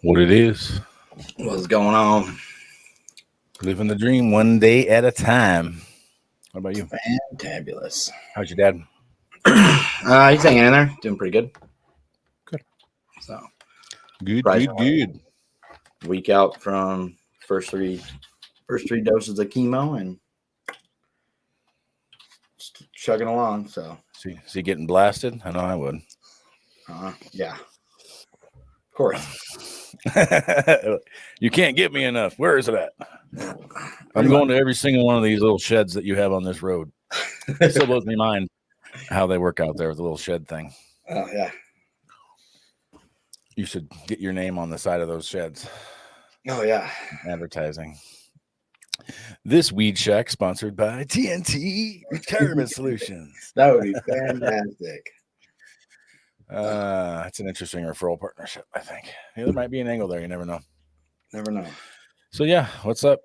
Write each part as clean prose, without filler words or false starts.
What it is. What's going on? Living the dream one day at a time. What about you? Fantabulous. How's your dad? He's hanging in there, doing pretty good. Good. So Good. week out from first three doses of chemo and just chugging along. So Is he getting blasted? I know I would. yeah, of course. You can't get me enough. Where is it at? I'm going to every single one of these little sheds that you have on this road. It still blows me mind how they work out there with the little shed thing. Oh yeah. You should get your name on the side of those sheds. Oh yeah. Advertising. This Weed Shack sponsored by TNT Retirement Solutions. That would be fantastic. It's an interesting referral partnership, I think. Yeah, there might be an angle there. You never know. Never know. So yeah, what's up?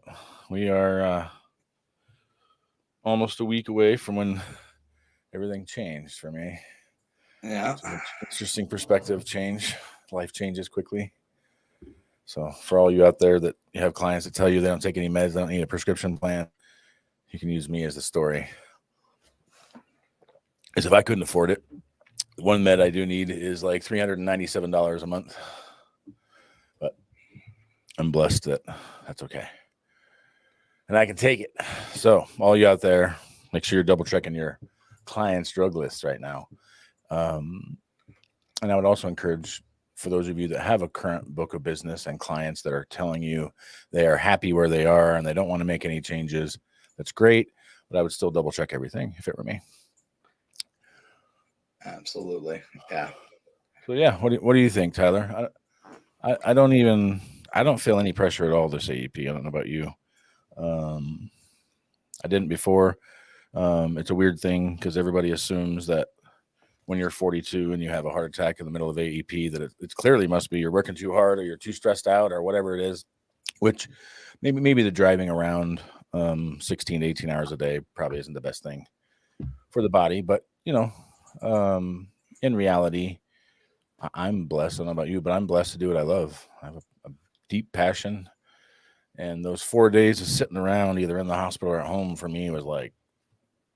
We are almost a week away from when everything changed for me. Yeah. Interesting perspective change. Life changes quickly. So for all you out there that you have clients that tell you they don't take any meds, they don't need a prescription plan, you can use me as the story. Because if I couldn't afford it, one med I do need is like $397 a month. But I'm blessed that that's okay. And I can take it. So all you out there, make sure you're double checking your client's drug list right now. And I would also encourage, for those of you that have a current book of business and clients that are telling you they are happy where they are and they don't want to make any changes, that's great. But I would still double check everything if it were me. Absolutely. Yeah. So yeah, what do you think, Tyler? I don't feel any pressure at all this AEP. I don't know about you. I didn't before. It's a weird thing because everybody assumes that when you're 42 and you have a heart attack in the middle of AEP, that it clearly must be you're working too hard or you're too stressed out or whatever it is, which maybe the driving around 16 to 18 hours a day probably isn't the best thing for the body. But, in reality, I'm blessed. I don't know about you, but I'm blessed to do what I love. I have a deep passion. And those 4 days of sitting around either in the hospital or at home for me was like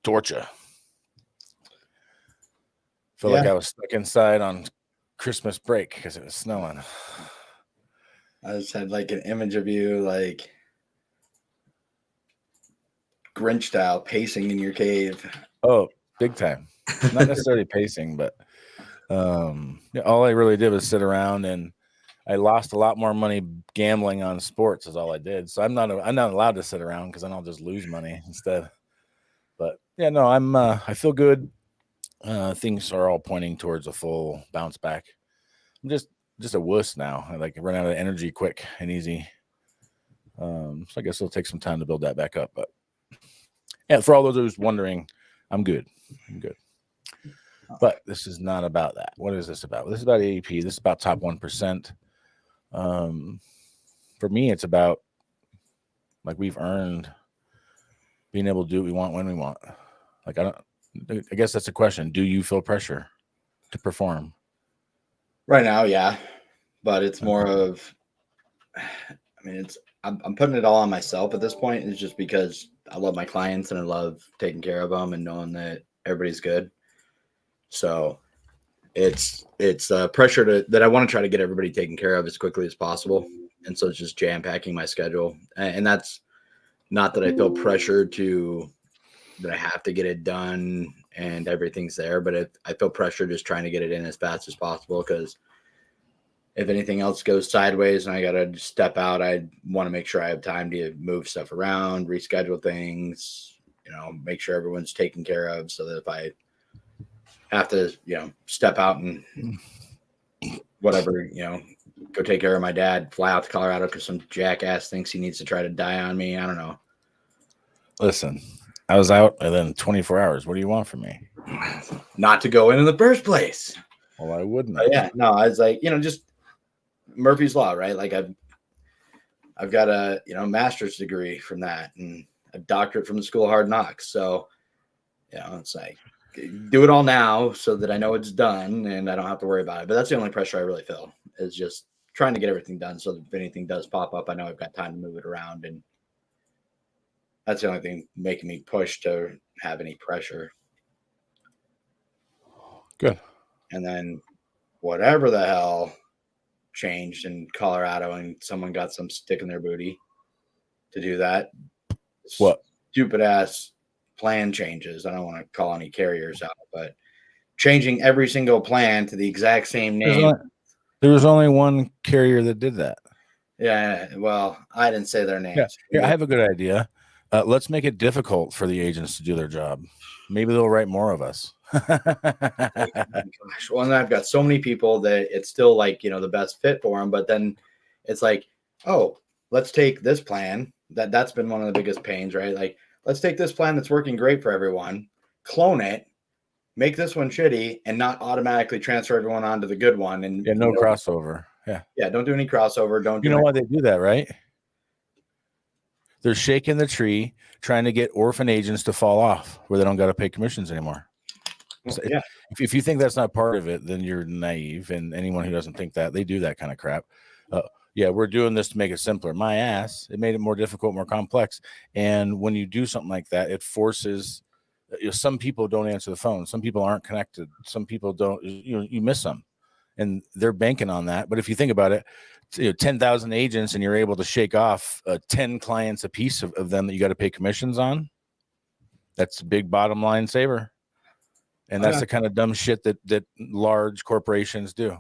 torture. Felt like I was stuck inside on Christmas break because it was snowing. I just had like an image of you like Grinch style pacing in your cave. Oh, big time. Not necessarily pacing, but all I really did was sit around, and I lost a lot more money gambling on sports is all I did. So I'm not allowed to sit around because then I'll just lose money instead. But yeah, no, I feel good. Things are all pointing towards a full bounce back. I'm just a wuss now. I like run out of energy quick and easy. So I guess it'll take some time to build that back up. But yeah, for all those who's wondering, I'm good. But this is not about that. What is this about? This is about AEP. This is about top 1%. For me, it's about like we've earned being able to do what we want when we want. Like I guess that's a question. Do you feel pressure to perform? Right now, yeah. But it's more of, I'm putting it all on myself at this point. It's just because I love my clients and I love taking care of them and knowing that everybody's good. So it's pressure that I want to try to get everybody taken care of as quickly as possible. And so it's just jam packing my schedule. And that's not that I feel pressure that I have to get it done and everything's there, but I feel pressure just trying to get it in as fast as possible, because if anything else goes sideways and I got to step out, I want to make sure I have time to move stuff around, reschedule things, make sure everyone's taken care of, so that if I have to, step out and whatever, go take care of my dad, fly out to Colorado because some jackass thinks he needs to try to die on me. I don't know. Listen, I was out and then 24 hours. What do you want from me? Not to go in the first place. Well, I wouldn't. Yeah, no, I was like, just Murphy's Law, right? Like I've got a, master's degree from that and a doctorate from the School of Hard Knocks. So, it's like, do it all now so that I know it's done and I don't have to worry about it. But that's the only pressure I really feel, is just trying to get everything done so that if anything does pop up, I know I've got time to move it around. And that's the only thing making me push to have any pressure. Good. And then whatever the hell changed in Colorado and someone got some stick in their booty to do that. What? Stupid ass plan changes. I don't want to call any carriers out, but changing every single plan to the exact same name. There was only one carrier that did that. Yeah, well, I didn't say their names. Yeah, I have a good idea. Let's make it difficult for the agents to do their job. Maybe they'll write more of us. Gosh, well, and I've got so many people that it's still like, the best fit for them, but then it's like, oh, let's take this plan. That's been one of the biggest pains, right? Like, let's take this plan that's working great for everyone, clone it, make this one shitty, and not automatically transfer everyone onto the good one. And no crossover. Yeah, don't do any crossover. Don't. You know why they do that, right? They're shaking the tree, trying to get orphan agents to fall off where they don't got to pay commissions anymore. So Yeah. If you think that's not part of it, then you're naive. And anyone who doesn't think that, they do that kind of crap. Yeah, we're doing this to make it simpler. My ass, it made it more difficult, more complex. And when you do something like that, it forces, some people don't answer the phone. Some people aren't connected. Some people don't, you miss them. And they're banking on that. But if you think about it, 10,000 agents and you're able to shake off 10 clients a piece of them that you got to pay commissions on, that's a big bottom line saver. And that's the kind of dumb shit that large corporations do,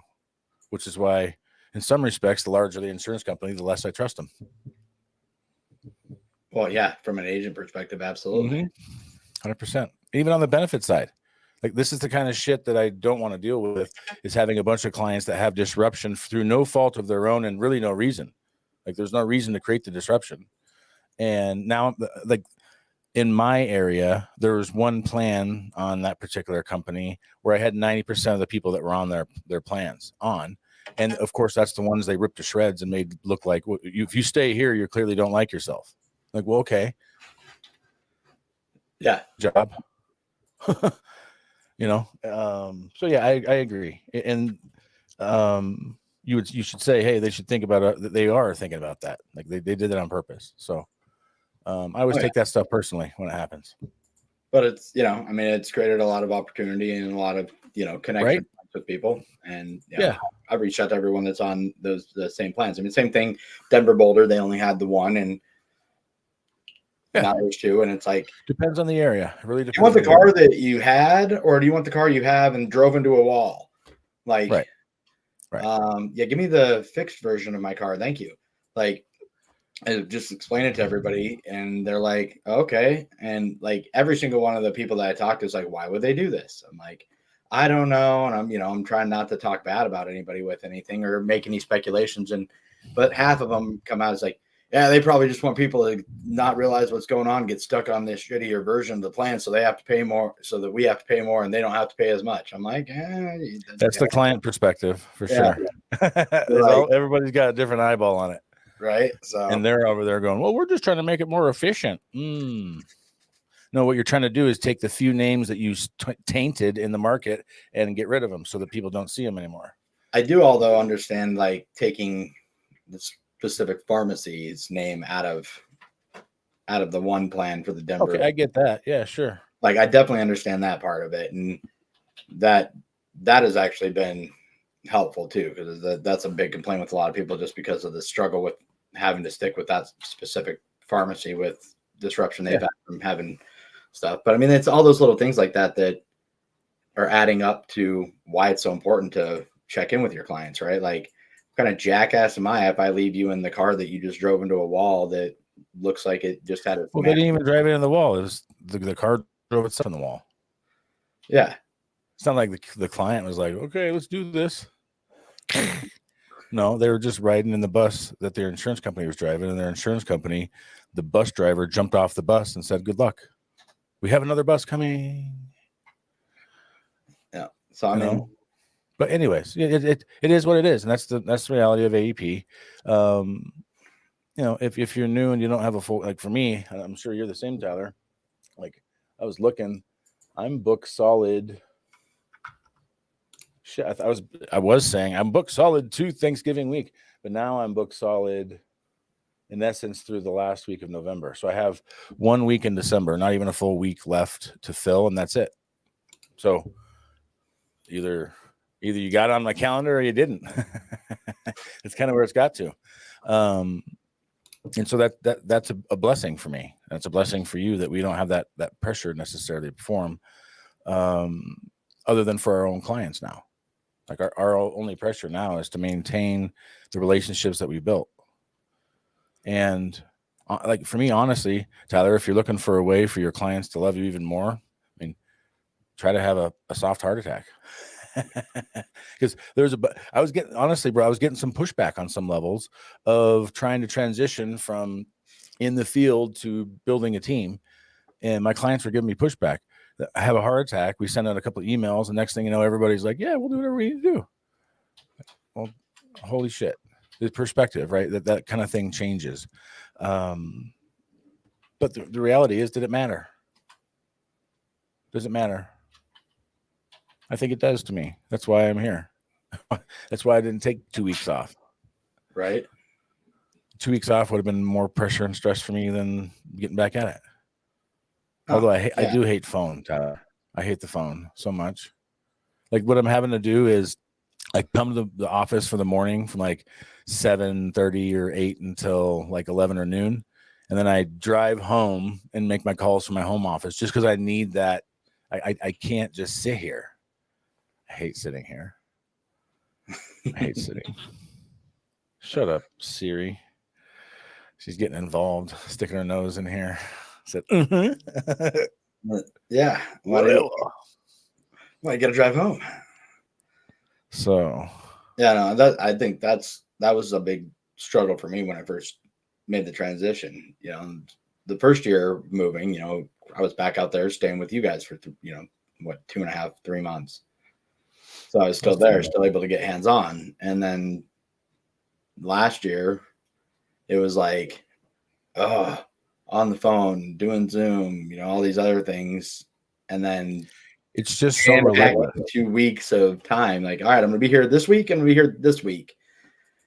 which is why in some respects, the larger the insurance company, the less I trust them. Well, yeah, from an agent perspective, absolutely. 100%. Even on the benefit side. Like, this is the kind of shit that I don't want to deal with, is having a bunch of clients that have disruption through no fault of their own and really no reason. Like, there's no reason to create the disruption. And now, like, in my area, there was one plan on that particular company where I had 90% of the people that were on their plans on. And of course, that's the ones they ripped to shreds and made look like, well, if you stay here, you clearly don't like yourself. Like, well, okay. Yeah. Job. So yeah, I agree. And you should say, hey, they should think about it. They are thinking about that. Like, they did it on purpose. So I always take that stuff personally when it happens. But it's, it's created a lot of opportunity and a lot of, connection with people. And I've reached out to everyone that's on the same plans. I mean, same thing, Denver Boulder, they only had the one, and now there's two. And it's like, depends on the area. It really depends. Do you want the car that you had, or do you want the car you have and drove into a wall? Like, right. Give me the fixed version of my car. Thank you. Like, I just explain it to everybody, and they're like, okay. And like, every single one of the people that I talk to is like, why would they do this? I'm like, I don't know. And I'm trying not to talk bad about anybody with anything or make any speculations. But half of them come out as like, yeah, they probably just want people to not realize what's going on, get stuck on this shittier version of the plan, so they have to pay more, so that we have to pay more, and they don't have to pay as much. I'm like, that's the client perspective for sure. Everybody's got a different eyeball on it, right? So, and they're over there going, "Well, we're just trying to make it more efficient." No, what you're trying to do is take the few names that you tainted in the market and get rid of them, so that people don't see them anymore. I do, although, understand like taking this specific pharmacy's name out of the one plan for the Denver. Okay, I get that. Yeah, sure. Like, I definitely understand that part of it, and that has actually been helpful too, because that's a big complaint with a lot of people, just because of the struggle with having to stick with that specific pharmacy with disruption they've had from having stuff. But I mean, it's all those little things like that are adding up to why it's so important to check in with your clients, right? Like, kind of jackass am I if I leave you in the car that you just drove into a wall that looks like it just had a... Well, they didn't even drive it in the wall. It was the car drove itself in the wall. Yeah. It's not like the client was like, okay, let's do this. No, they were just riding in the bus that their insurance company was driving, and their insurance company, the bus driver jumped off the bus and said, good luck. We have another bus coming. Yeah. So, I mean... But anyways, it is what it is, and that's the reality of AEP. If you're new and you don't have a full, like for me, I'm sure you're the same, Tyler. Like, I was looking, I'm booked solid. Shit, I was saying I'm booked solid to Thanksgiving week, but now I'm booked solid in essence through the last week of November. So I have 1 week in December, not even a full week left to fill, and that's it. So either you got it on my calendar or you didn't. It's kind of where it's got to. And so that's a blessing for me. That's a blessing for you that we don't have that pressure necessarily to perform, other than for our own clients now. Like our only pressure now is to maintain the relationships that we built. And like for me, honestly, Tyler, if you're looking for a way for your clients to love you even more, I mean, try to have a soft heart attack. Because I was getting some pushback on some levels of trying to transition from in the field to building a team. And my clients were giving me pushback. I have a heart attack. We send out a couple of emails. And next thing you know, everybody's like, yeah, we'll do whatever we need to do. Well, holy shit. The perspective, right? That kind of thing changes. But the reality is, did it matter? Does it matter? I think it does to me. That's why I'm here. That's why I didn't take 2 weeks off. Right. 2 weeks off would have been more pressure and stress for me than getting back at it. Although I do hate phone, Tyler. I hate the phone so much. Like what I'm having to do is I come to the office for the morning from like 7:30 or 8 until like 11 or noon. And then I drive home and make my calls from my home office just because I need that. I can't just sit here. I hate sitting here. I hate sitting. Shut up, Siri. She's getting involved, sticking her nose in here. Said, yeah. Why you gotta drive home? So yeah, no, I think that was a big struggle for me when I first made the transition. You know, the first year moving, you know, I was back out there staying with you guys for 2.5, 3 months. So I was still there, still able to get hands on. And then last year, it was like, on the phone, doing Zoom, you know, all these other things. And then it's just so relentless. 2 weeks of time. Like, all right, I'm going to be here this week. I'm going to be here this week.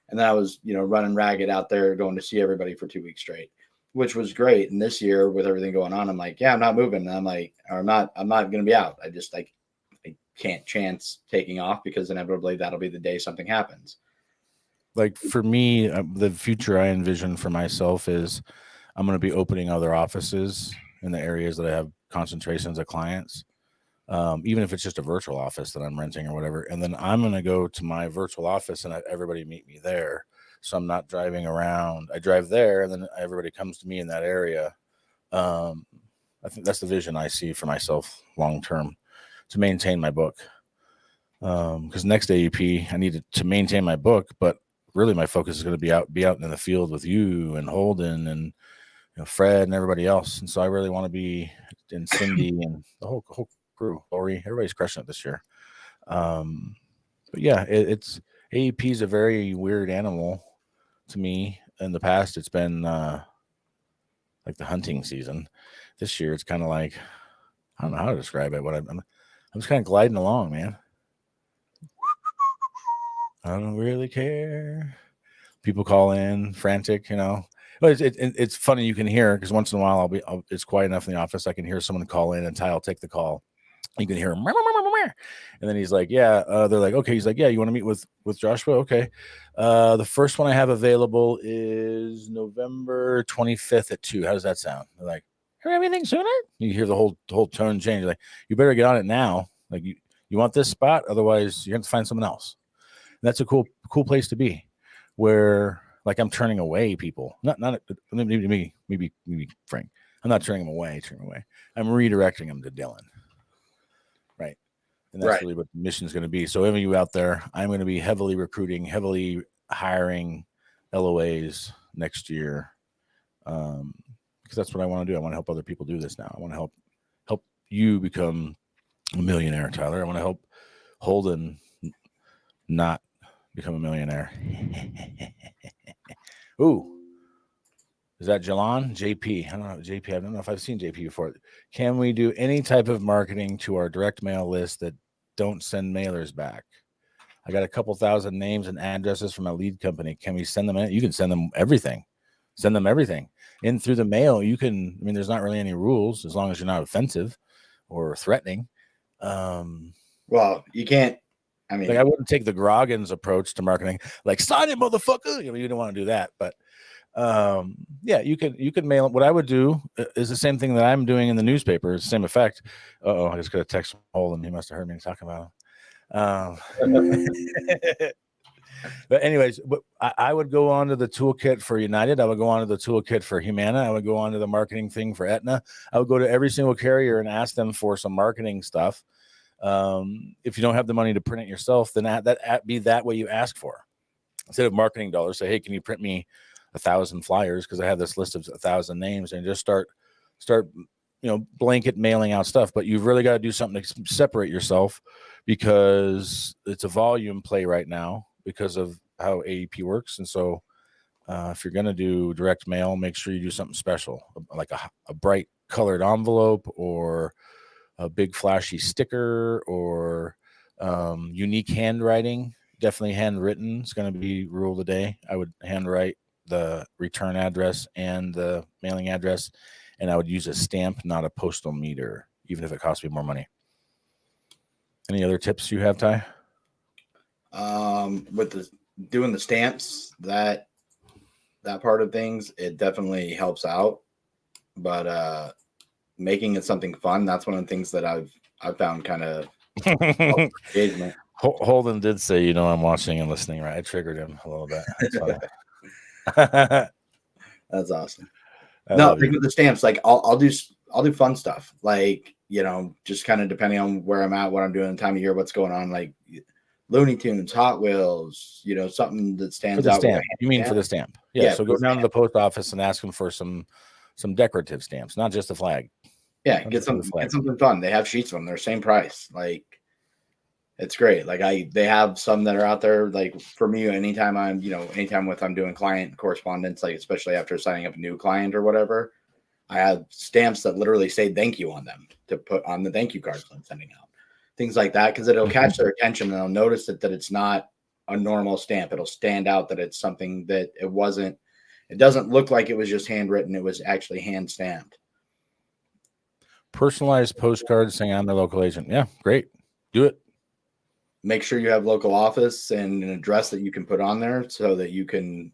And then I was, you know, running ragged out there, going to see everybody for 2 weeks straight, which was great. And this year with everything going on, I'm like, yeah, I'm not moving. And I'm like, I'm not going to be out. I just I can't chance taking off because inevitably that'll be the day something happens. Like for me, the future I envision for myself is I'm going to be opening other offices in the areas that I have concentrations of clients, even if it's just a virtual office that I'm renting or whatever. And then I'm going to go to my virtual office and have everybody meet me there. So I'm not driving around. I drive there and then everybody comes to me in that area. I think that's the vision I see for myself long term, to maintain my book. Because next AEP, I need to maintain my book, but really my focus is going to be out in the field with you and Holden and Fred and everybody else. And so I really want to be in Cindy and the whole crew, Lori, everybody's crushing it this year. But yeah, it's AEP is a very weird animal to me. In the past, it's been like the hunting season. This year, it's kind of like, I don't know how to describe it. I'm just kind of gliding along, man. I don't really care. People call in frantic, But it's funny. You can hear, because once in a while it's quiet enough in the office. I can hear someone call in and Ty will take the call. You can hear him. And then he's like, yeah, they're like, okay. He's like, yeah, you want to meet with Joshua? Okay. The first one I have available is November 25th at 2. How does that sound? They're like, hear anything sooner? You hear the whole tone change. Like, you better get on it now. Like, you want this spot? Otherwise you have to find someone else. And that's a cool place to be, where like I'm turning away people. Not me Frank. I'm not turning them away. I'm redirecting them to Dylan. Right. And that's really what the mission is going to be. So any of you out there, I'm going to be heavily recruiting, heavily hiring LOAs next year. Because that's what I want to do. I want to help other people do this now. I want to help you become a millionaire, Tyler. I want to help Holden not become a millionaire. Ooh. Is that Jalon? JP. I don't know. JP. I don't know if I've seen JP before. Can we do any type of marketing to our direct mail list that don't send mailers back? I got a couple thousand names and addresses from my lead company. Can we send them in? You can send them everything. Send them everything in through the mail. You can, I mean, there's not really any rules as long as you're not offensive or threatening. Well, you can't, I mean, like I wouldn't take the Groggins approach to marketing, like sign it, motherfucker. You don't want to do that, but yeah, you could mail it. What I would do is the same thing that I'm doing in the newspaper. It's the same effect. I just got a text from Holden. He must have heard me talking about him. But anyways, I would go on to the toolkit for United. I would go on to the toolkit for Humana. I would go on to the marketing thing for Aetna. I would go to every single carrier and ask them for some marketing stuff. If you don't have the money to print it yourself, then that be that way you ask for. Instead of marketing dollars, say, hey, can you print me 1,000 flyers? Because I have this list of 1,000 names, and just start blanket mailing out stuff. But you've really got to do something to separate yourself, because it's a volume play right now because of how AEP works. And so if you're going to do direct mail, make sure you do something special, like a bright colored envelope or a big flashy sticker or unique handwriting. Definitely handwritten is going to be rule of the day. I would handwrite the return address and the mailing address, and I would use a stamp, not a postal meter, even if it costs me more money. Any other tips you have, Ty? With doing the stamps, that part of things, it definitely helps out. But making it something fun, that's one of the things that I've found kind of engagement. Holden did say, I'm watching and listening, right? I triggered him a little bit. That's funny. That's awesome. No, with the stamps, like I'll do fun stuff, like just kind of depending on where I'm at, what I'm doing, the time of year, what's going on, like Looney Tunes, Hot Wheels, something that stands out. Stamp. You mean for the stamp? Yeah. So go down to the post office and ask them for some decorative stamps, not just a flag. Yeah, get something fun. They have sheets of them. They're same price. Like, it's great. Like they have some that are out there. Like for me, anytime I'm doing client correspondence, like especially after signing up a new client or whatever, I have stamps that literally say thank you on them to put on the thank you cards I'm sending out. Things like that, because it'll catch their attention and they'll notice that it's not a normal stamp. It'll stand out that it's something that it doesn't look like it was just handwritten. It was actually hand stamped. Personalized postcards saying I'm the local agent. Yeah, great. Do it. Make sure you have local office and an address that you can put on there so that you can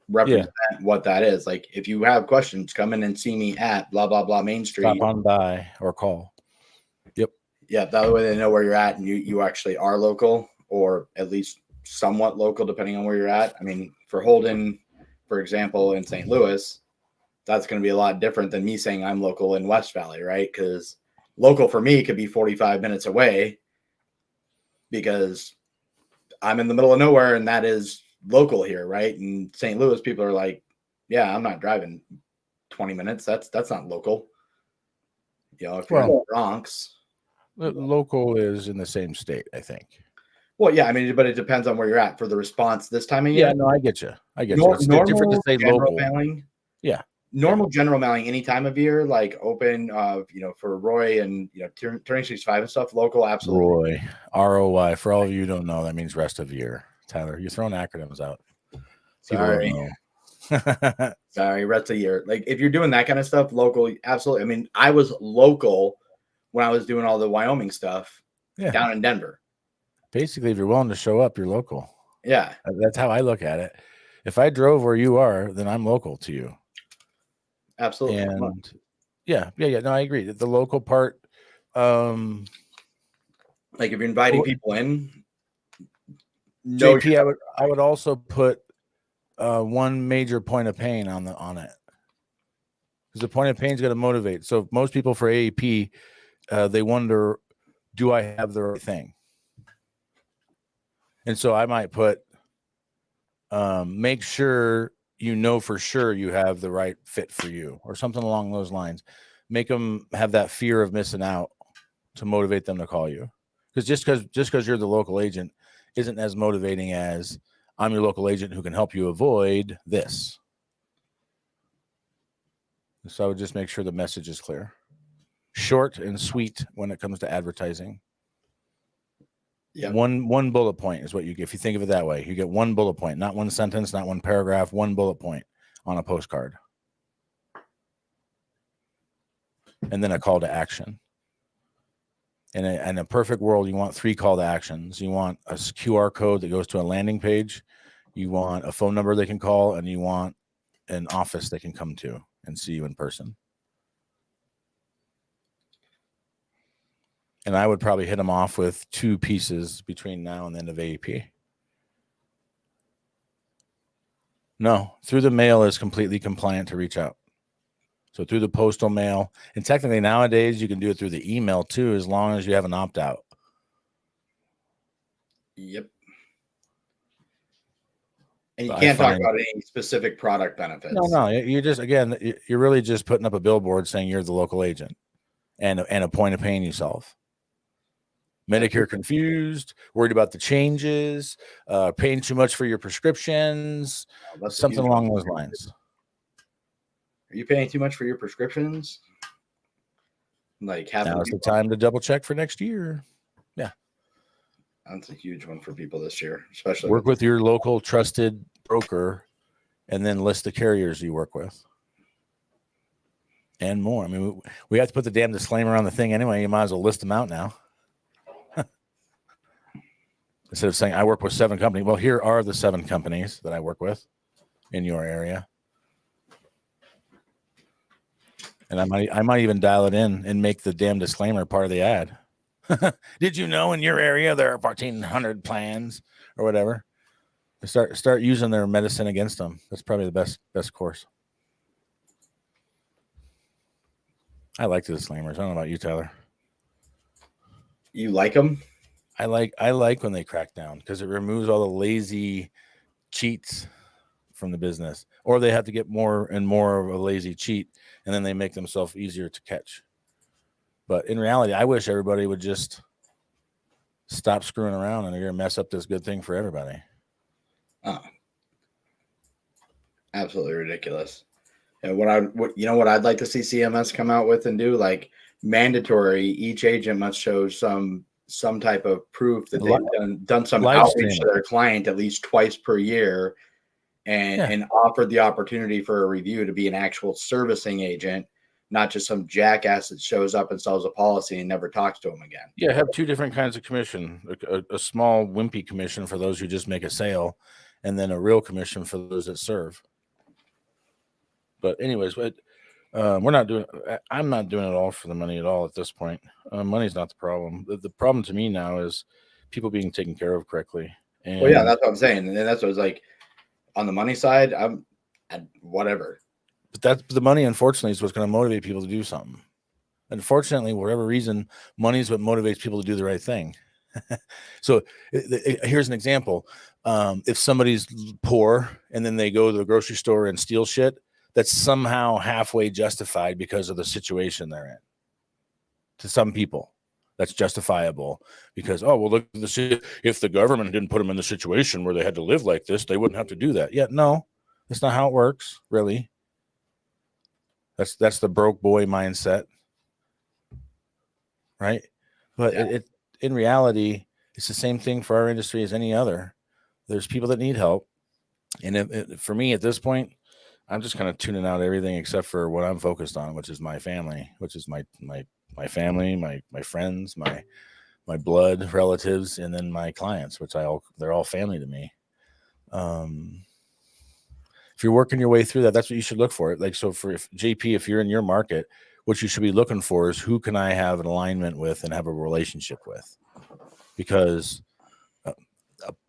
represent what that is. Like if you have questions, come in and see me at blah, blah, blah Main Street. Stop on by or call. Yep. Yeah, that way they know where you're at and you actually are local, or at least somewhat local depending on where you're at. I mean, for Holden, for example, in St. Louis, that's going to be a lot different than me saying I'm local in West Valley, right? Because local for me could be 45 minutes away because I'm in the middle of nowhere and that is local here, right? In St. Louis, people are like, yeah, I'm not driving 20 minutes. That's not local. If you're in the Bronx. Local is in the same state, I think. Well, yeah, I mean, but it depends on where you're at for the response this time of year. Yeah, no, I get you. It's different to say local. Mailing, normal general mailing any time of year, like open, for Roy and turning 65 and stuff. Local, absolutely. Roy, ROY. For all of you who don't know, that means rest of year. Tyler, you're throwing acronyms out. Sorry. Sorry, rest of year. Like if you're doing that kind of stuff, local, absolutely. I mean, I was local when I was doing all the Wyoming stuff down in Denver. Basically, if you're willing to show up, you're local. Yeah. That's how I look at it. If I drove where you are, then I'm local to you. Absolutely. And yeah. No, I agree. The local part, like if you're inviting people in, JP, I would also put one major point of pain on it. Because the point of pain is going to motivate. So most people for AEP, they wonder, do I have the right thing? And so I might put, make sure for sure you have the right fit for you, or something along those lines. Make them have that fear of missing out to motivate them to call you. Because just because you're the local agent isn't as motivating as I'm your local agent who can help you avoid this. So I would just make sure the message is clear, short and sweet when it comes to advertising. Yeah. One bullet point is what you get. If you think of it that way, you get one bullet point, not one sentence, not one paragraph, one bullet point on a postcard. And then a call to action. In a perfect world, you want 3 call to actions. You want a QR code that goes to a landing page. You want a phone number they can call, and you want an office they can come to and see you in person. And I would probably hit them off with 2 pieces between now and the end of AEP. No, through the mail is completely compliant to reach out. So through the postal mail, and technically nowadays you can do it through the email too, as long as you have an opt-out. Yep. And you can't talk about any specific product benefits. No, you're just, again, you're really just putting up a billboard saying you're the local agent and a point of pain you solve. Medicare confused, worried about the changes, paying too much for your prescriptions, something along those lines. Are you paying too much for your prescriptions? Like, now's the time to double check for next year. Yeah. That's a huge one for people this year, especially work with your local trusted broker and then list the carriers you work with and more. I mean, we have to put the damn disclaimer on the thing anyway. You might as well list them out now. Instead of saying I work with 7 companies. Well, here are the 7 companies that I work with in your area. And I might even dial it in and make the damn disclaimer part of the ad. Did you know in your area there are 1,400 plans or whatever? Start using their medicine against them. That's probably the best course. I like the disclaimers. I don't know about you, Tyler. You like them? I like when they crack down because it removes all the lazy cheats from the business, or they have to get more and more of a lazy cheat, and then they make themselves easier to catch. But in reality, I wish everybody would just stop screwing around, and they're going to mess up this good thing for everybody. Oh, absolutely ridiculous. And what I'd like to see CMS come out with and do, like, mandatory, each agent must show some type of proof that they've done some outreach to their client at least twice per year, and offered the opportunity for a review to be an actual servicing agent, not just some jackass that shows up and sells a policy and never talks to them again. Yeah, have 2 different kinds of commission, a small wimpy commission for those who just make a sale, and then a real commission for those that serve. But anyways, I'm not doing it all for the money at all at this point. Money's not the problem. The problem to me now is people being taken care of correctly. And well, yeah, that's what I'm saying. And that's what it's like on the money side, I'm whatever. But the money, unfortunately, is what's going to motivate people to do something. Unfortunately, whatever reason, money is what motivates people to do the right thing. So here's an example. If somebody's poor and then they go to the grocery store and steal shit, that's somehow halfway justified because of the situation they're in. To some people, that's justifiable because, oh, well, look, if the government didn't put them in the situation where they had to live like this, they wouldn't have to do that. Yeah, no, that's not how it works, really. That's the broke boy mindset, right? But in reality, it's the same thing for our industry as any other. There's people that need help, and for me at this point, I'm just kind of tuning out everything except for what I'm focused on, which is my family, which is my family, my friends, my blood relatives, and then my clients, which they're all family to me. If you're working your way through that, that's what you should look for. Like, so JP, if you're in your market, what you should be looking for is who can I have an alignment with and have a relationship with? Because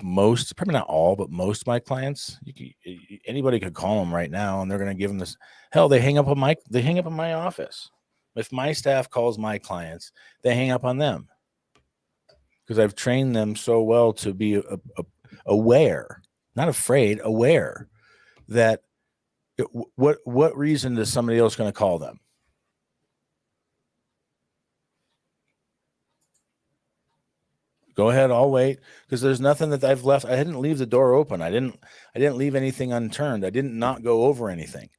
most, probably not all, but most of my clients, anybody could call them right now and they're going to give them this. Hell, they hang up on my office. If my staff calls my clients, they hang up on them because I've trained them so well to be aware, not afraid, aware that what reason is somebody else going to call them? Go ahead, I'll wait, because there's nothing that I've left. I didn't leave the door open. I didn't leave anything unturned. I didn't not go over anything.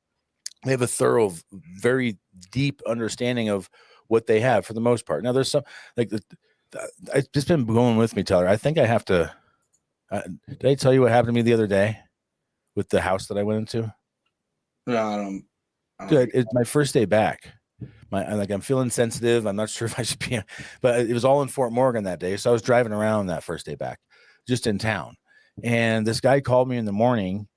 They have a thorough, very deep understanding of what they have for the most part. Now, there's some, like, It's just been going with me, Tyler. I think I have to. Did I tell you what happened to me the other day with the house that I went into? No, I don't. Good. It's my first day back. I'm feeling sensitive. I'm not sure if I should be, but it was all in Fort Morgan that day. So I was driving around that first day back, just in town. And this guy called me in the morning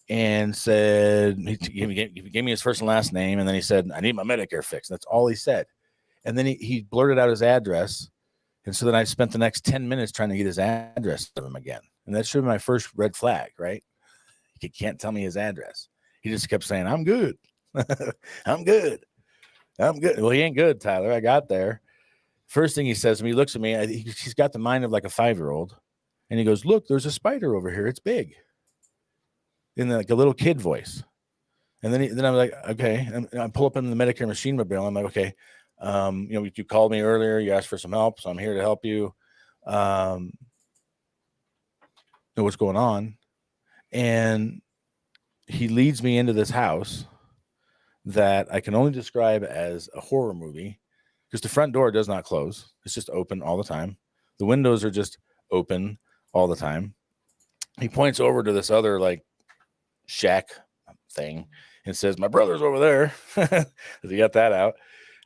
and said, he gave me his first and last name. And then he said, I need my Medicare fixed. That's all he said. And then he blurted out his address. And so then I spent the next 10 minutes trying to get his address of him again. And that should be my first red flag, right? He can't tell me his address. He just kept saying, I'm good. I'm good. I'm good. Well, he ain't good, Tyler. I got there. First thing he says to me, he looks at me. He's got the mind of like a 5-year-old. And he goes, look, there's a spider over here. It's big. In like a little kid voice. And then I'm like, okay. And I pull up in the Medicare machine mobile. I'm like, okay. You called me earlier. You asked for some help. So I'm here to help you. Know what's going on. And he leads me into this house that I can only describe as a horror movie because the front door does not close. It's just open all the time. The windows are just open all the time. He points over to this other like shack thing and says, my brother's over there. He got that out.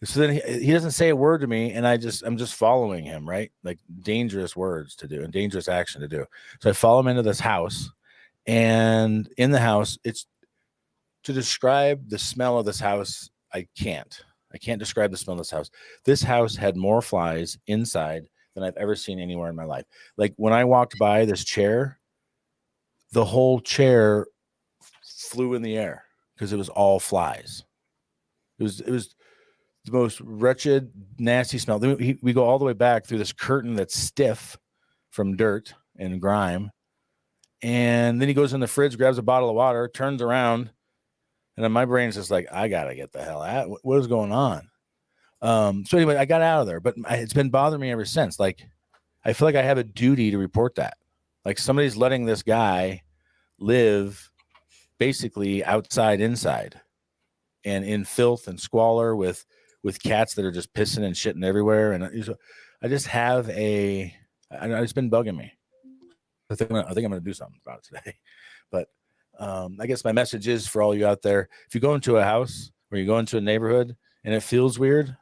So then he doesn't say a word to me, and I'm just following him, right? Like dangerous words to do and dangerous action to do. So I follow him into this house, and in the house, it's to describe the smell of this house. I can't describe the smell of this house. This house had more flies inside than I've ever seen anywhere in my life. Like when I walked by this chair, the whole chair flew in the air because it was all flies. It was the most wretched, nasty smell. Then we go all the way back through this curtain that's stiff from dirt and grime. And then he goes in the fridge, grabs a bottle of water, turns around. And then my brain's just like, I got to get the hell out. What is going on? So anyway, I got out of there, but it's been bothering me ever since. Like, I feel like I have a duty to report that. Like somebody's letting this guy live basically outside, inside, and in filth and squalor with cats that are just pissing and shitting everywhere. And I just have it's been bugging me. I think I'm going to do something about it today. But I guess my message is for all you out there, if you go into a house or you go into a neighborhood and it feels weird,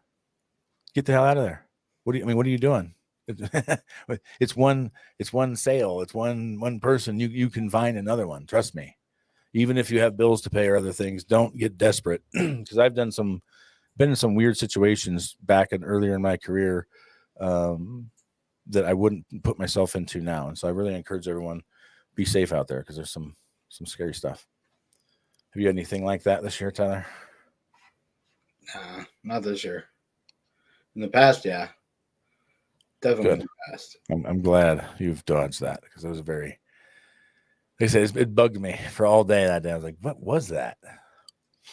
get the hell out of there. What are you doing? It's one sale. It's one person. You can find another one. Trust me. Even if you have bills to pay or other things, don't get desperate. Because I've been in some weird situations back earlier in my career that I wouldn't put myself into now. And so I really encourage everyone, be safe out there because there's some scary stuff. Have you had anything like that this year, Tyler? Nah, not this year. In the past, yeah. Definitely in the past. I'm glad you've dodged that because it was very, like I said, it bugged me for all day that day. I was like, what was that?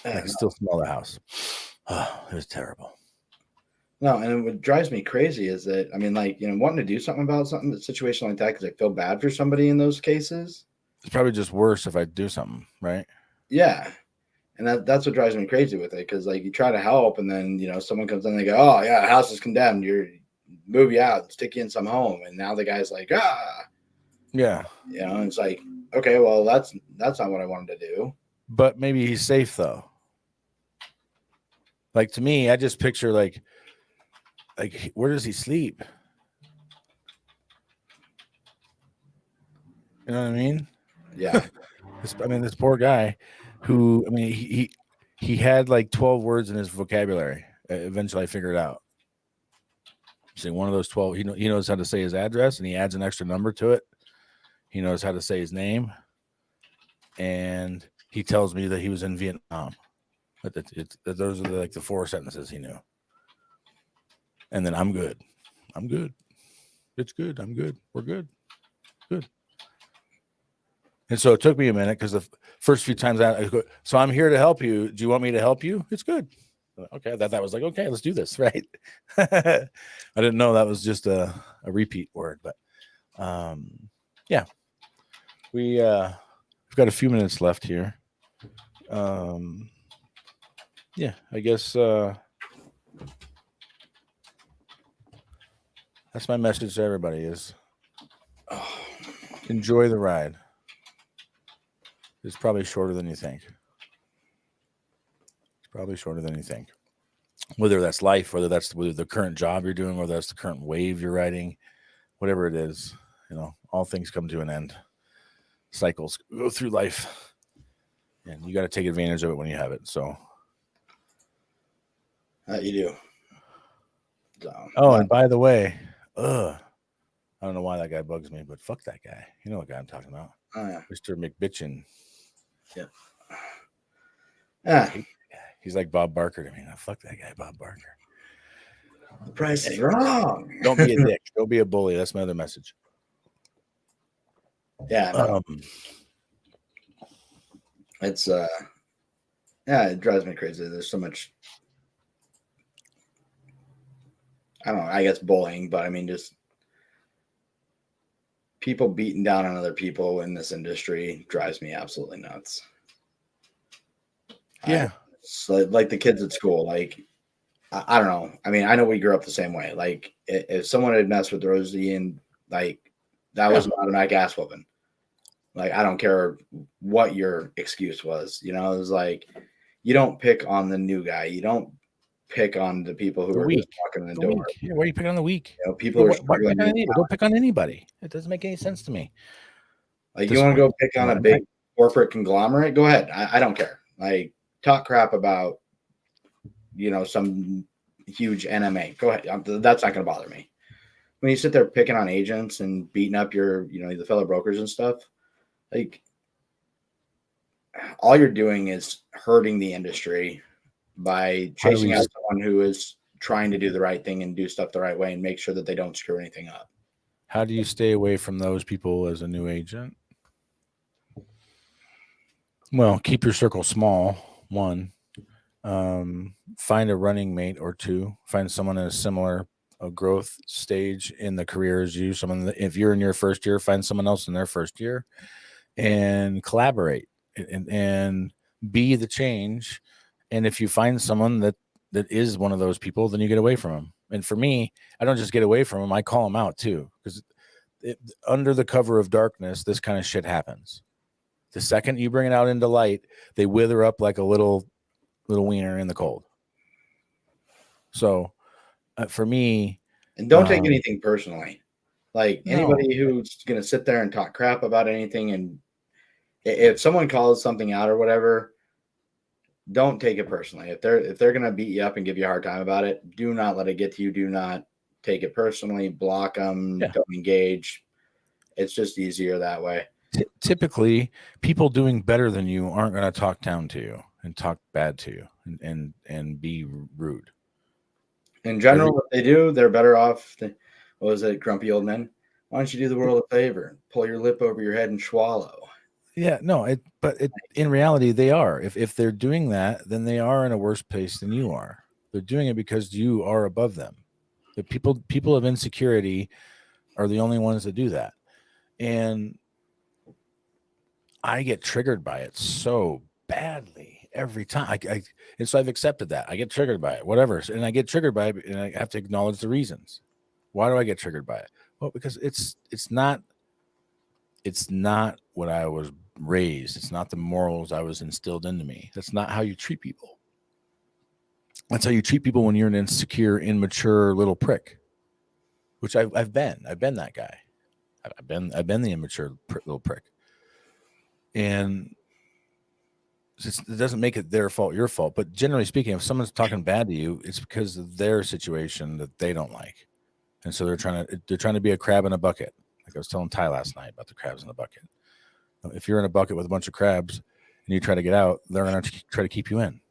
I can still smell the house. Oh, it was terrible. No, and what drives me crazy is that, wanting to do something about a situation like that because I feel bad for somebody in those cases. It's probably just worse if I do something, right? Yeah. And that's what drives me crazy with it because, like, you try to help and then, someone comes in and they go, oh, yeah, house is condemned. You're move you out, stick you in some home. And now the guy's like, yeah. And it's like, okay, well, that's not what I wanted to do. But maybe he's safe, though. Like, to me, I just picture, like, where does he sleep? You know what I mean? Yeah. This poor guy who, he had like 12 words in his vocabulary. Eventually I figured it out. See, one of those 12, he knows how to say his address and he adds an extra number to it. He knows how to say his name. And he tells me that he was in Vietnam. Those are like the 4 sentences he knew. And then I'm good. I'm good. It's good. I'm good. We're good. Good. And so it took me a minute because the first few times I go, so I'm here to help you. Do you want me to help you? It's good. Okay. That was like, okay, let's do this. Right. I didn't know that was just a repeat word, but yeah, we've got a few minutes left here. Yeah, I guess That's my message to everybody is enjoy the ride. It's probably shorter than you think. It's probably shorter than you think. Whether that's life, whether that's the current job you're doing, whether that's the current wave you're riding, whatever it is, all things come to an end. Cycles go through life, and you got to take advantage of it when you have it. So, you do. And by the way, I don't know why that guy bugs me, but fuck that guy. You know what guy I'm talking about? Oh yeah, Mr. McBitchin. Yeah. Yeah. He's like Bob Barker to me. Now, fuck that guy, Bob Barker. The price is wrong. Don't be a dick. Don't be a bully. That's my other message. Yeah. No. It's it drives me crazy. There's so much. I don't know. I guess bullying, but I mean just people beating down on other people in this industry drives me absolutely nuts. Yeah. Like the kids at school, like I don't know. I mean, I know we grew up the same way. Like if someone had messed with Rosie and like that was an automatic ass whooping. Like I don't care what your excuse was. It was like you don't pick on the new guy. You don't pick on the people who are just walking in the door. Yeah, why are you picking on the weak? People are struggling. Don't pick on anybody. It doesn't make any sense to me. Like you want to go pick on a big corporate conglomerate? Go ahead. I don't care. Like talk crap about some huge NMA. Go ahead. That's not going to bother me. When you sit there picking on agents and beating up your the fellow brokers and stuff, like all you're doing is hurting the industry by chasing out someone who is trying to do the right thing and do stuff the right way and make sure that they don't screw anything up. How do you stay away from those people as a new agent? Well, keep your circle small. One, find a running mate or two. Find someone in a similar growth stage in the career as you. If you're in your first year, find someone else in their first year, and collaborate and be the change. And if you find someone that is one of those people, then you get away from them. And for me, I don't just get away from them; I call them out too, because under the cover of darkness, this kind of shit happens. The second you bring it out into light, they wither up like a little wiener in the cold. So for me, and don't take anything personally. Like anybody who's going to sit there and talk crap about anything, and if someone calls something out or whatever, don't take it personally. If they're going to beat you up and give you a hard time about it, do not let it get to you. Do not take it personally. Block them. Yeah. Don't engage. It's just easier that way. Typically, people doing better than you aren't going to talk down to you and talk bad to you and be rude. In general, what they do, they're better off. What was it, grumpy old men? Why don't you do the world a favor? Pull your lip over your head and swallow. Yeah, no, but in reality, they are. If they're doing that, then they are in a worse place than you are. They're doing it because you are above them. The people of insecurity are the only ones that do that. And I get triggered by it so badly every time. And so I've accepted that. I get triggered by it, whatever. And I get triggered by it, and I have to acknowledge the reasons. Why do I get triggered by it? Well, because it's not what I was raised. It's not the morals I was instilled into me. That's not how you treat people. That's how you treat people when you're an insecure, immature little prick, which I've been. I've been that guy. I've been the immature little prick. And it doesn't make it their fault, your fault. But generally speaking, if someone's talking bad to you, it's because of their situation that they don't like. And so they're trying to be a crab in a bucket. Like I was telling Ty last night about the crabs in the bucket. If you're in a bucket with a bunch of crabs and you try to get out, they're going to try to keep you in.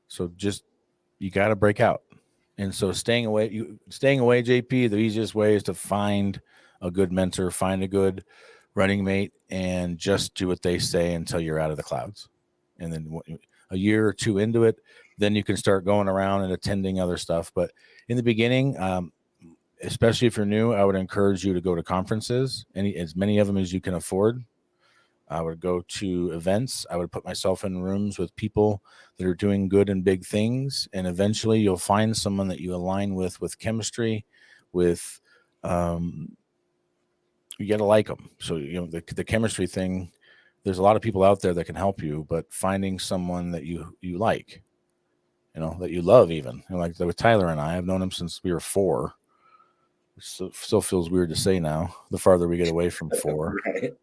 So you got to break out. And so staying away, JP, the easiest way is to find a good mentor, find a good running mate, and just do what they say until you're out of the clouds. And then a year or two into it, then you can start going around and attending other stuff. But in the beginning, especially if you're new, I would encourage you to go to conferences, as many of them as you can afford. I would go to events. I would put myself in rooms with people that are doing good and big things. And eventually you'll find someone that you align with chemistry, with, you got to like them. So, the chemistry thing, there's a lot of people out there that can help you, but finding someone that you like, that you love, even, like with Tyler and I've known him since we were 4. Still feels weird to say now, the farther we get away from 4. Right.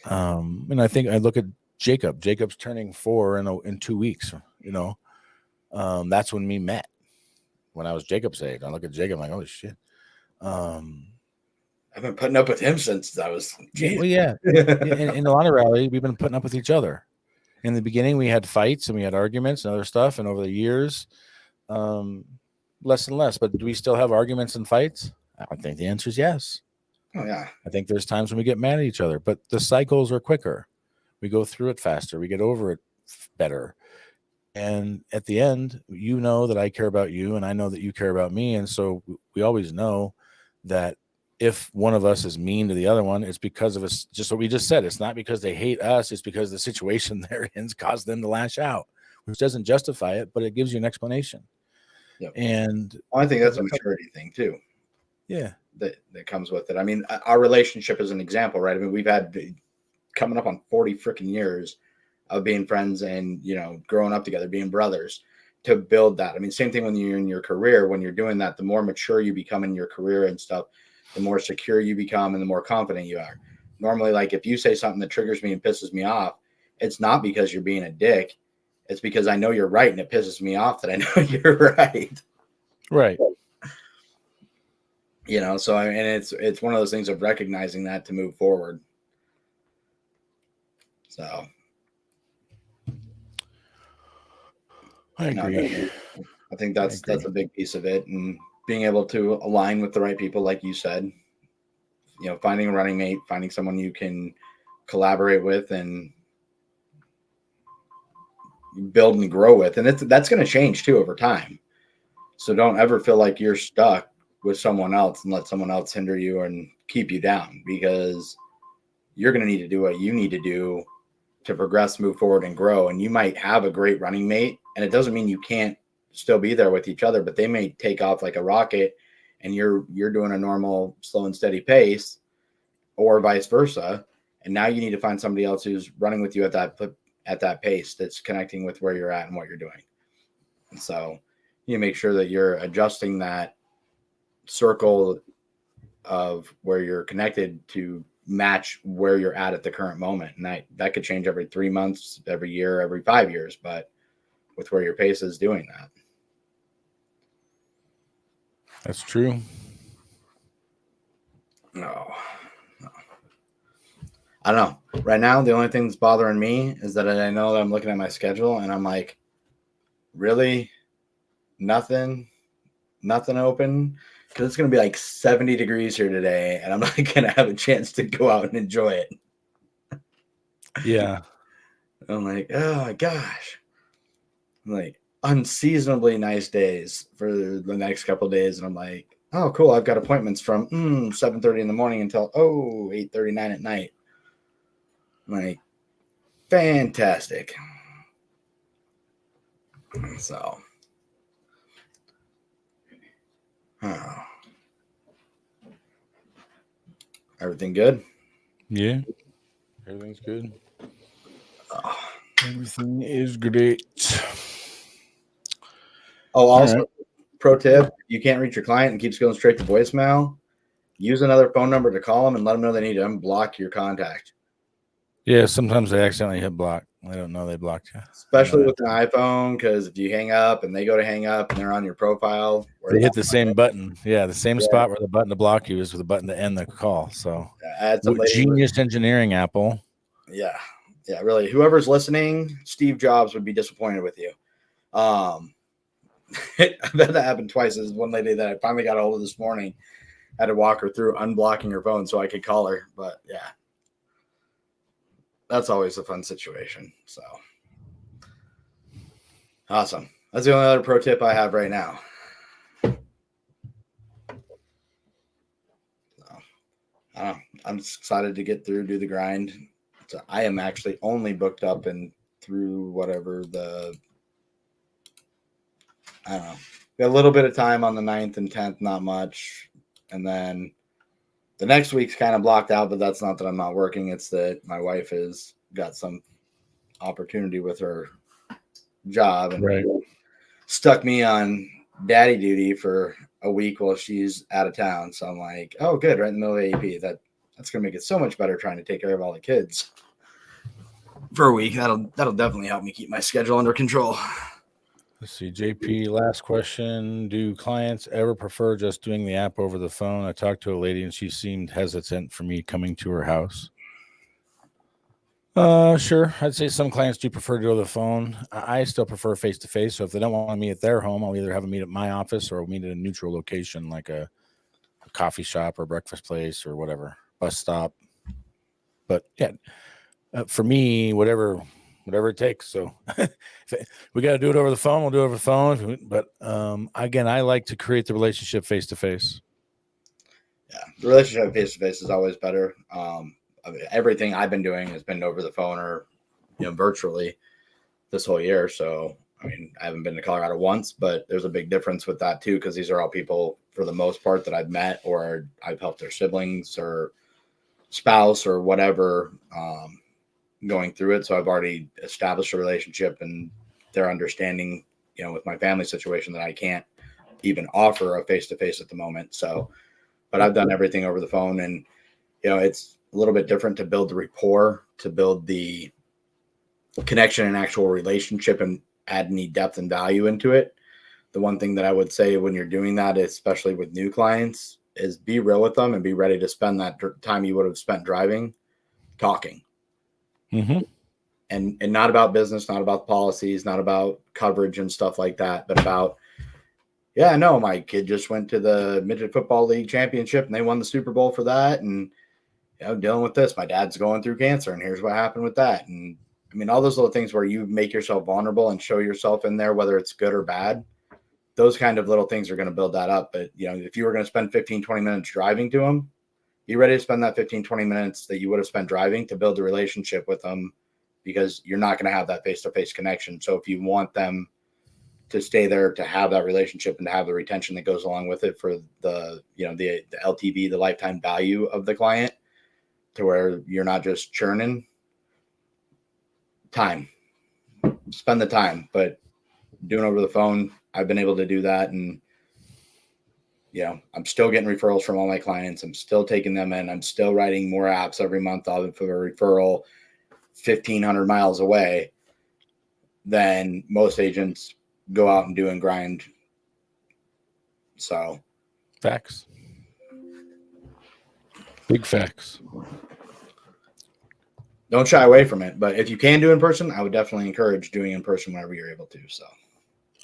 And I think I look at Jacob. Jacob's turning 4 in 2 weeks. That's when we met. When I was Jacob's age, I look at Jacob, I'm like, oh shit. I've been putting up with him since I was. Well, yeah. In a lot of rallies, we've been putting up with each other. In the beginning, we had fights and we had arguments and other stuff, and over the years, less and less. But do we still have arguments and fights? I think the answer is yes. Oh yeah. I think there's times when we get mad at each other, but the cycles are quicker. We go through it faster. We get over it better. And at the end, you know that I care about you, and I know that you care about me. And so we always know that if one of us is mean to the other one, it's because of us. Just what we just said. It's not because they hate us. It's because the situation they're in caused them to lash out, which doesn't justify it, but it gives you an explanation. Yep. And I think that's a maturity thing too. Yeah. That comes with it. I mean, our relationship is an example, right? I mean, we've had coming up on 40 freaking years of being friends and, growing up together, being brothers, to build that. I mean, same thing when you're in your career, when you're doing that, the more mature you become in your career and stuff, the more secure you become and the more confident you are. Normally, like if you say something that triggers me and pisses me off, it's not because you're being a dick. It's because I know you're right and it pisses me off that I know you're right. Right. So and it's one of those things of recognizing that to move forward. So I agree. I think that's a big piece of it, and being able to align with the right people, like you said, finding a running mate, finding someone you can collaborate with and build and grow with. And that's going to change too over time. So don't ever feel like you're stuck with someone else and let someone else hinder you and keep you down, because you're going to need to do what you need to do to progress, move forward, and grow. And you might have a great running mate, and it doesn't mean you can't still be there with each other, but they may take off like a rocket and you're doing a normal slow and steady pace, or vice versa. And now you need to find somebody else who's running with you at that pace, that's connecting with where you're at and what you're doing. And so you make sure that you're adjusting that circle of where you're connected to match where you're at the current moment. And that could change every 3 months, every year, every 5 years, but with where your pace is doing that. That's true. No. I don't know. Right now, the only thing that's bothering me is that I know that I'm looking at my schedule and I'm like, really? Nothing open? Because it's going to be like 70 degrees here today, and I'm not going to have a chance to go out and enjoy it. Yeah. I'm like, oh my gosh. I'm like, unseasonably nice days for the next couple of days. And I'm like, oh, cool. I've got appointments from 7:30 in the morning until 8:39 at night. I'm like, fantastic. So, everything good? Yeah. Everything's good. Everything is great. Oh, also, pro tip, you can't reach your client and keeps going straight to voicemail, use another phone number to call them and let them know they need to unblock your contact. Yeah, sometimes they accidentally hit block. I don't know they blocked you. Especially with an iPhone, because if you hang up and they go to hang up and they're on your profile, they hit the same button. Yeah, the same spot where the button to block you is with the button to end the call. So genius engineering, Apple. Yeah, really. Whoever's listening, Steve Jobs would be disappointed with you. I bet that happened twice. There's one lady that I finally got a hold of this morning. I had to walk her through unblocking her phone so I could call her. But yeah, that's always a fun situation. So awesome. That's the only other pro tip I have right now. So, I'm excited to get through, do the grind, So I am actually only booked up and through whatever I don't know. We got a little bit of time on the 9th and 10th, not much. And then the next week's kind of blocked out, but that's not that I'm not working. It's that my wife has got some opportunity with her job and stuck me on daddy duty for a week while she's out of town. So I'm like, oh, good, right in the middle of AP. That's gonna make it so much better trying to take care of all the kids for a week. That'll definitely help me keep my schedule under control. Let's see, JP, last question. Do clients ever prefer just doing the app over the phone? I talked to a lady and she seemed hesitant for me coming to her house. Sure. I'd say some clients do prefer to go to the phone. I still prefer face-to-face. So if they don't want to meet at their home, I'll either have them meet at my office or meet at a neutral location like a coffee shop or breakfast place or whatever, bus stop. But yeah, for me, whatever it takes. So we got to do it over the phone. We'll do it over the phone. But again, I like to create the relationship face-to-face. Yeah, the relationship face-to-face is always better. Everything I've been doing has been over the phone or, virtually this whole year. So, I mean, I haven't been to Colorado once, but there's a big difference with that too, because these are all people for the most part that I've met or I've helped their siblings or spouse or whatever going through it. So I've already established a relationship and they're understanding, with my family situation that I can't even offer a face-to-face at the moment. So, but I've done everything over the phone and, it's a little bit different to build the rapport, to build the connection and actual relationship and add any depth and value into it. The one thing that I would say when you're doing that, especially with new clients, is be real with them and be ready to spend that time you would have spent driving talking. Mm-hmm. And not about business, not about policies, not about coverage and stuff like that, but about, yeah, I know my kid just went to the Midget Football League championship and they won the Super Bowl for that. And, dealing with this, my dad's going through cancer and here's what happened with that. And I mean, all those little things where you make yourself vulnerable and show yourself in there, whether it's good or bad, those kind of little things are going to build that up. But, if you were going to spend 15, 20 minutes driving to them, be ready to spend that 15, 20 minutes that you would have spent driving to build a relationship with them, because you're not going to have that face-to-face connection. So if you want them to stay there, to have that relationship and to have the retention that goes along with it for the LTV, the lifetime value of the client, to where you're not just churning, time, spend the time. But doing over the phone, I've been able to do that. And, I'm still getting referrals from all my clients. I'm still taking them in. I'm still writing more apps every month for a referral 1,500 miles away than most agents go out and do and grind. So facts. Big facts. Don't shy away from it. But if you can do in person, I would definitely encourage doing in person whenever you're able to. So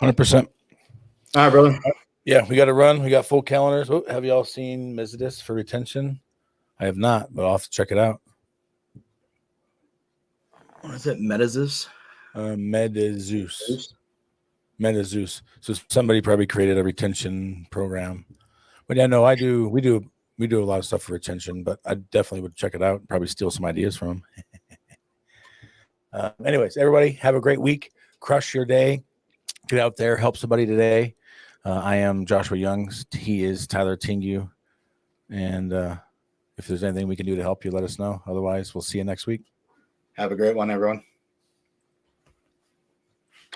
100%. All right, brother. Yeah, we got to run. We got full calendars. Oh, have y'all seen Mezidis for retention? I have not, but I'll have to check it out. What is it? Metazus? Metazus. So somebody probably created a retention program. But yeah, no, I do. We do a lot of stuff for retention, but I definitely would check it out and probably steal some ideas from them. Anyways, everybody have a great week. Crush your day. Get out there. Help somebody today. I am Joshua Youngs. He is Tyler Tingu. And if there's anything we can do to help you, let us know. Otherwise, we'll see you next week. Have a great one, everyone.